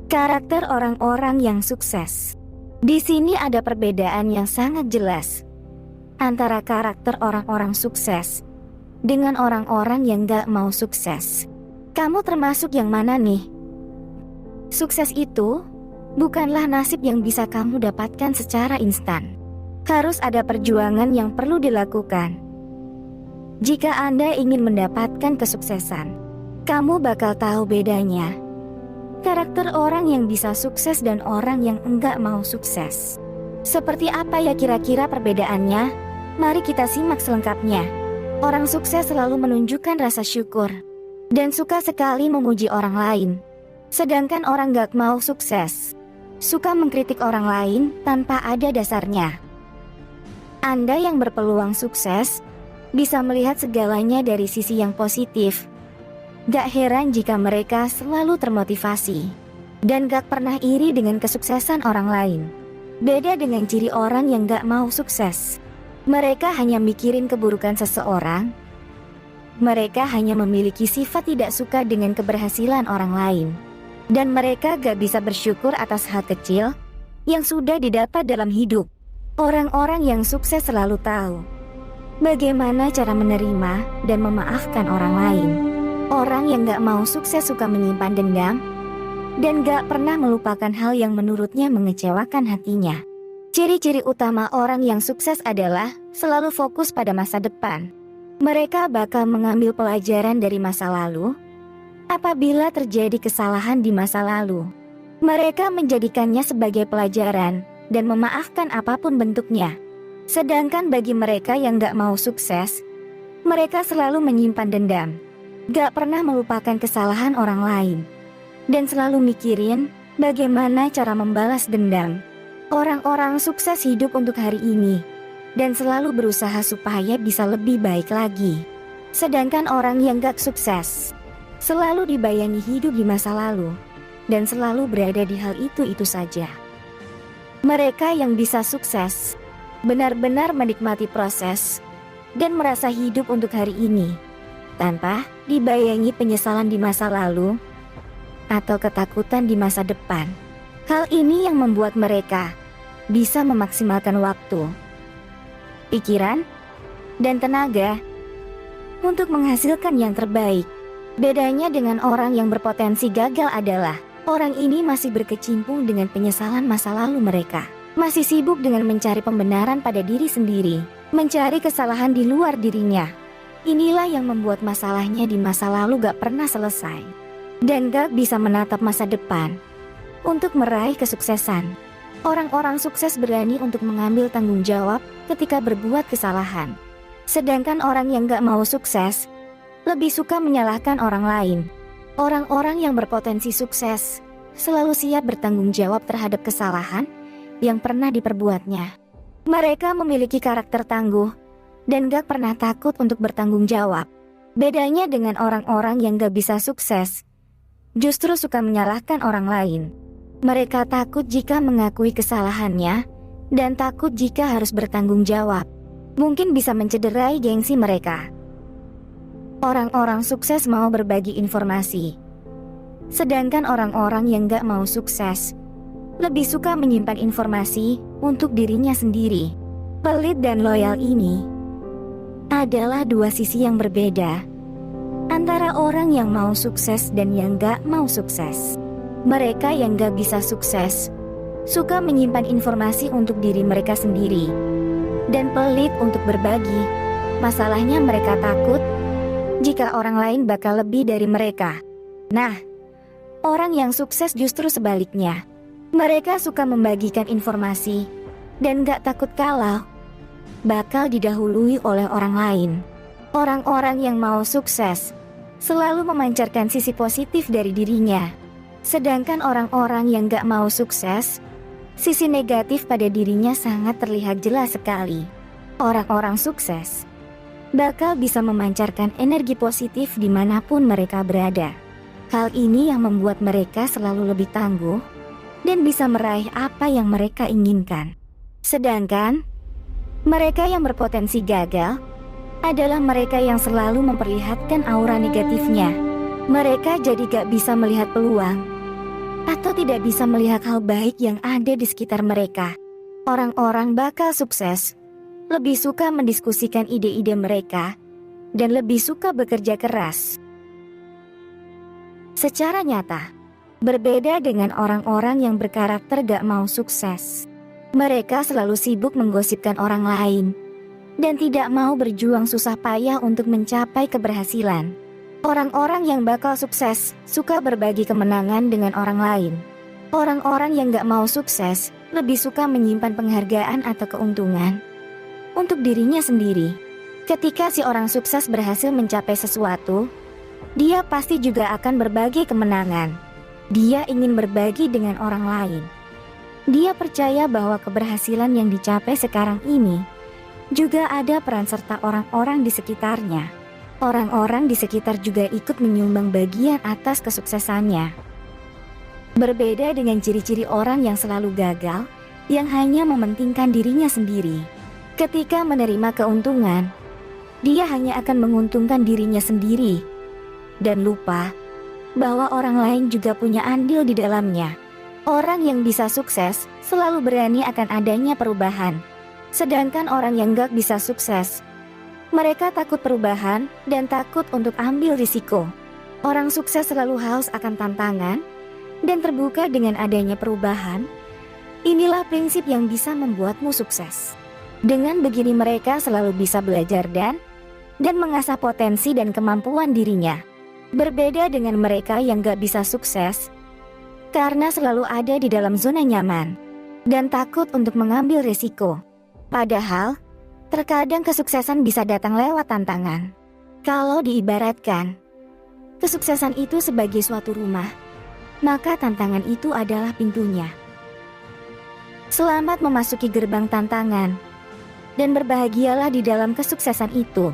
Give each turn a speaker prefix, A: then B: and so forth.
A: Karakter orang-orang yang sukses. Di sini ada perbedaan yang sangat jelas antara karakter orang-orang sukses dengan orang-orang yang gak mau sukses. Kamu termasuk yang mana nih? Sukses itu bukanlah nasib yang bisa kamu dapatkan secara instan. Harus ada perjuangan yang perlu dilakukan. Jika Anda ingin mendapatkan kesuksesan, kamu bakal tahu bedanya. Karakter orang yang bisa sukses dan orang yang enggak mau sukses. Seperti apa ya kira-kira perbedaannya? Mari kita simak selengkapnya. Orang sukses selalu menunjukkan rasa syukur dan suka sekali memuji orang lain. Sedangkan orang gak mau sukses suka mengkritik orang lain tanpa ada dasarnya. Anda yang berpeluang sukses bisa melihat segalanya dari sisi yang positif. Gak heran jika mereka selalu termotivasi dan gak pernah iri dengan kesuksesan orang lain. Beda dengan ciri orang yang gak mau sukses. Mereka hanya mikirin keburukan seseorang. Mereka hanya memiliki sifat tidak suka dengan keberhasilan orang lain. Dan mereka gak bisa bersyukur atas hal kecil yang sudah didapat dalam hidup. Orang-orang yang sukses selalu tahu bagaimana cara menerima dan memaafkan orang lain. Orang yang gak mau sukses suka menyimpan dendam dan gak pernah melupakan hal yang menurutnya mengecewakan hatinya. Ciri-ciri utama orang yang sukses adalah selalu fokus pada masa depan. Mereka bakal mengambil pelajaran dari masa lalu. Apabila terjadi kesalahan di masa lalu, mereka menjadikannya sebagai pelajaran dan memaafkan apapun bentuknya. Sedangkan bagi mereka yang gak mau sukses, mereka selalu menyimpan dendam. Gak pernah melupakan kesalahan orang lain dan selalu mikirin bagaimana cara membalas dendam. Orang-orang sukses hidup untuk hari ini dan selalu berusaha supaya bisa lebih baik lagi. Sedangkan orang yang gak sukses selalu dibayangi hidup di masa lalu dan selalu berada di hal itu saja. Mereka yang bisa sukses benar-benar menikmati proses dan merasa hidup untuk hari ini tanpa dibayangi penyesalan di masa lalu atau ketakutan di masa depan. Hal ini yang membuat mereka bisa memaksimalkan waktu, pikiran, dan tenaga untuk menghasilkan yang terbaik. Bedanya dengan orang yang berpotensi gagal adalah orang ini masih berkecimpung dengan penyesalan masa lalu mereka. Masih sibuk dengan mencari pembenaran pada diri sendiri, mencari kesalahan di luar dirinya. Inilah yang membuat masalahnya di masa lalu gak pernah selesai dan gak bisa menatap masa depan untuk meraih kesuksesan. Orang-orang sukses berani untuk mengambil tanggung jawab ketika berbuat kesalahan. Sedangkan orang yang gak mau sukses lebih suka menyalahkan orang lain. Orang-orang yang berpotensi sukses selalu siap bertanggung jawab terhadap kesalahan yang pernah diperbuatnya. Mereka memiliki karakter tangguh dan gak pernah takut untuk bertanggung jawab. Bedanya dengan orang-orang yang gak bisa sukses, justru suka menyalahkan orang lain. Mereka takut jika mengakui kesalahannya dan takut jika harus bertanggung jawab. Mungkin bisa mencederai gengsi mereka. Orang-orang sukses mau berbagi informasi. Sedangkan orang-orang yang gak mau sukses lebih suka menyimpan informasi untuk dirinya sendiri. Pelit dan loyal ini adalah dua sisi yang berbeda antara orang yang mau sukses dan yang gak mau sukses. Mereka yang gak bisa sukses suka menyimpan informasi untuk diri mereka sendiri dan pelit untuk berbagi. Masalahnya mereka takut jika orang lain bakal lebih dari mereka. Nah, orang yang sukses justru sebaliknya. Mereka suka membagikan informasi dan gak takut kalau bakal didahului oleh orang lain. Orang-orang yang mau sukses selalu memancarkan sisi positif dari dirinya. Sedangkan orang-orang yang gak mau sukses, sisi negatif pada dirinya sangat terlihat jelas sekali. Orang-orang sukses bakal bisa memancarkan energi positif dimanapun mereka berada. Hal ini yang membuat mereka selalu lebih tangguh dan bisa meraih apa yang mereka inginkan. Sedangkan mereka yang berpotensi gagal adalah mereka yang selalu memperlihatkan aura negatifnya. Mereka jadi gak bisa melihat peluang atau tidak bisa melihat hal baik yang ada di sekitar mereka. Orang-orang bakal sukses lebih suka mendiskusikan ide-ide mereka dan lebih suka bekerja keras. Secara nyata, berbeda dengan orang-orang yang berkarakter gak mau sukses. Mereka selalu sibuk menggosipkan orang lain dan tidak mau berjuang susah payah untuk mencapai keberhasilan. Orang-orang yang bakal sukses suka berbagi kemenangan dengan orang lain. Orang-orang yang gak mau sukses lebih suka menyimpan penghargaan atau keuntungan untuk dirinya sendiri. Ketika si orang sukses berhasil mencapai sesuatu, dia pasti juga akan berbagi kemenangan. Dia ingin berbagi dengan orang lain. Dia percaya bahwa keberhasilan yang dicapai sekarang ini juga ada peran serta orang-orang di sekitarnya. Orang-orang di sekitar juga ikut menyumbang bagian atas kesuksesannya. Berbeda dengan ciri-ciri orang yang selalu gagal, yang hanya mementingkan dirinya sendiri. Ketika menerima keuntungan, dia hanya akan menguntungkan dirinya sendiri dan lupa bahwa orang lain juga punya andil di dalamnya. Orang yang bisa sukses selalu berani akan adanya perubahan. Sedangkan orang yang gak bisa sukses, mereka takut perubahan dan takut untuk ambil risiko. Orang sukses selalu haus akan tantangan dan terbuka dengan adanya perubahan. Inilah prinsip yang bisa membuatmu sukses. Dengan begini mereka selalu bisa belajar dan mengasah potensi dan kemampuan dirinya. Berbeda dengan mereka yang gak bisa sukses, karena selalu ada di dalam zona nyaman dan takut untuk mengambil risiko. Padahal, terkadang kesuksesan bisa datang lewat tantangan. Kalau diibaratkan, kesuksesan itu sebagai suatu rumah, maka tantangan itu adalah pintunya. Selamat memasuki gerbang tantangan, dan berbahagialah di dalam kesuksesan itu.